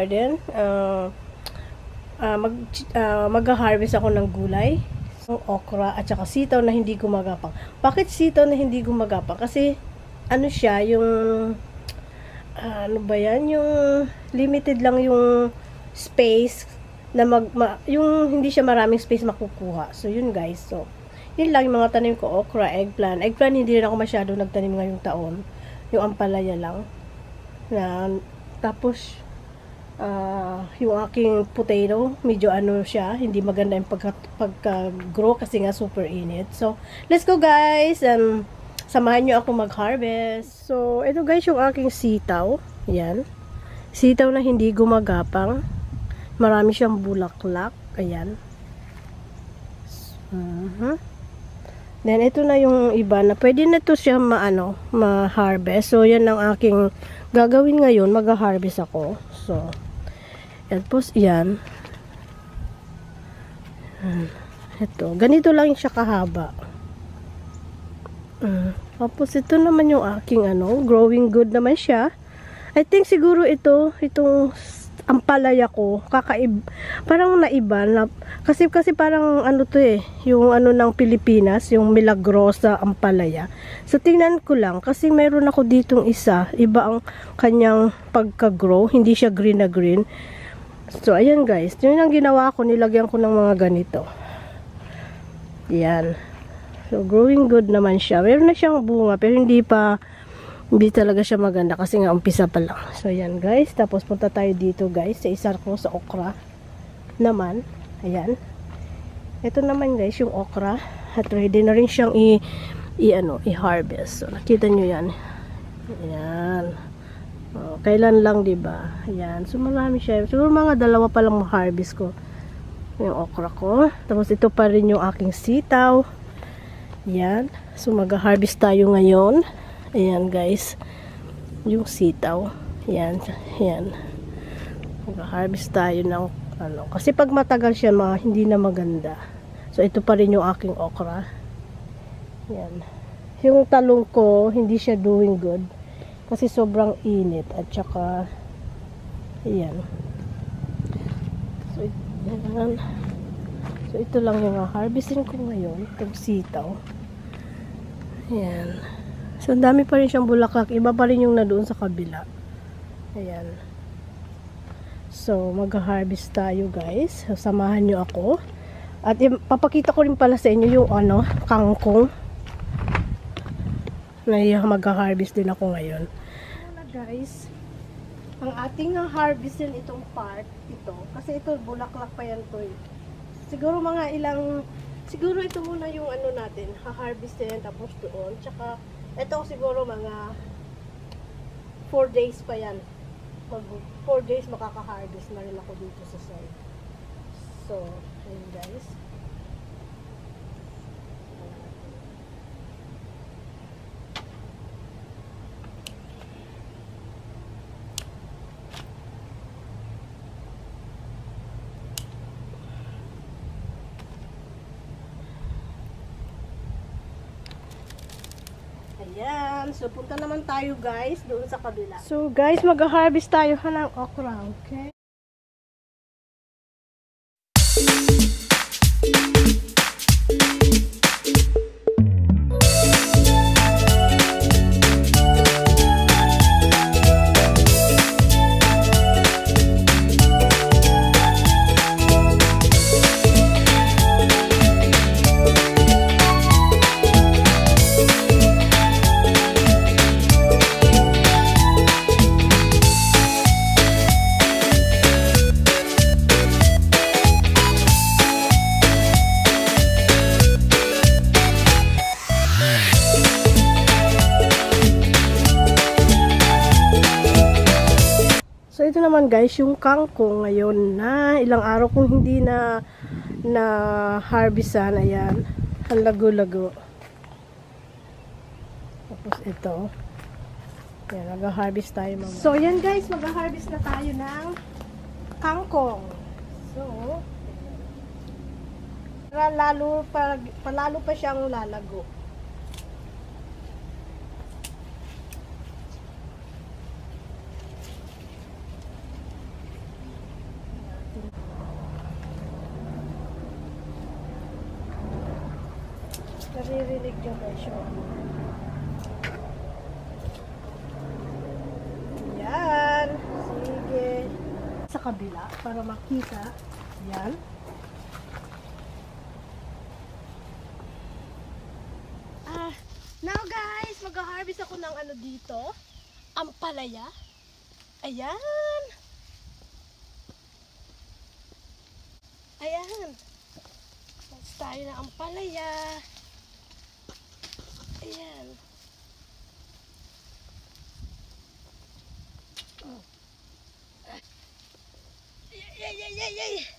garden. Mag-harvest ako ng gulay. So, okra at saka sitaw na hindi gumagapang. Bakit sitaw na hindi gumagapang? Kasi ano siya, yung ano ba yan? Yung limited lang yung space na yung hindi siya maraming space makukuha. So, yun guys. So, yun lang yung mga tanim ko. Okra, eggplant. Eggplant hindi rin ako masyado nagtanim ngayong taon. Yung ampalaya lang. Tapos, yung aking potato, medyo ano siya, hindi maganda yung pagka-grow kasi nga super init. So, let's go guys! Samahan nyo ako mag-harvest. So, ito guys yung aking sitaw. Yan. Sitaw na hindi gumagapang. Marami siyang bulaklak. Ayan. Then, ito na yung iba na pwede na to siya ma-harvest. So, yan ang aking gagawin ngayon. Mag-harvest ako. So, tapos, yan. Ito. Ganito lang siya kahaba. Tapos, ito naman yung aking growing good naman siya. I think siguro itong ampalaya ko, parang naiba na, kasi parang to yung ng Pilipinas, yung Milagrosa ampalaya. So tingnan ko lang kasi meron ako ditong isa, iba ang kanyang pagka-grow, hindi siya green na green. So ayan guys, yun ang ginawa ko, nilagyan ko ng mga ganito. Yan. So growing good naman siya. Meron na siyang bunga pero hindi talaga siya maganda kasi nga umpisa pa lang. So yan guys, tapos punta tayo dito guys sa isa ko sa okra naman. Ayan. Ito naman guys yung okra at ready na rin siyang i-harvest. So nakita nyo yan. Ayan. Kailan lang 'di ba? Ayan. So marami siya. Siguro mga 2 pa lang ma-harvest ko yung okra ko. Tapos ito pa rin yung aking sitaw. Ayan. So mag-harvest tayo ngayon. Ayan guys, yung sitaw. Ayan, ayan. Mag-harvest tayo ng kasi pag matagal siya hindi na maganda. So ito pa rin yung aking okra. Ayan. Yung talong ko, hindi siya doing good. Kasi sobrang init at saka ayan. So, ayan. So ito lang yung harvestin ko ngayon, itong sitaw. Ayan. So, ang dami pa rin siyang bulaklak. Iba pa rin yung na doon sa kabila. Ayan. So, mag-harvest tayo guys. So, samahan nyo ako. At papakita ko rin pala sa inyo yung kangkong. Mag-harvest din ako ngayon. Guys, ang ating harvestin itong part, ito. Kasi ito, bulaklak pa yan to. Siguro siguro ito muna yung natin. Ha-harvestin tapos doon. Tsaka, ito siguro mga 4 days pa yan. 4 days makaka-harvest na rin ako dito sa side. So, ayun guys. Ayan. So, punta naman tayo guys doon sa kabila. So, guys, mag-harvest tayo ng okra. Okay? So ito naman guys, yung kangkong ngayon na ilang araw kong hindi na harvestan. Ayan, ang lago-lago. Tapos ito. Ayan, mag-harvest tayo mamaya. So yan guys, mag-harvest na tayo ng kangkong. So, palalo pa siyang lalago. Naririnig nyo guys yun. Yan. Sige. Sa kabila para makita. Yan. Now guys, mag-harvest ako ng ano dito. Ampalaya. Ayan. Ayan. Mas tayo na ampalaya. Ayan. Yay, yay, yay, yay.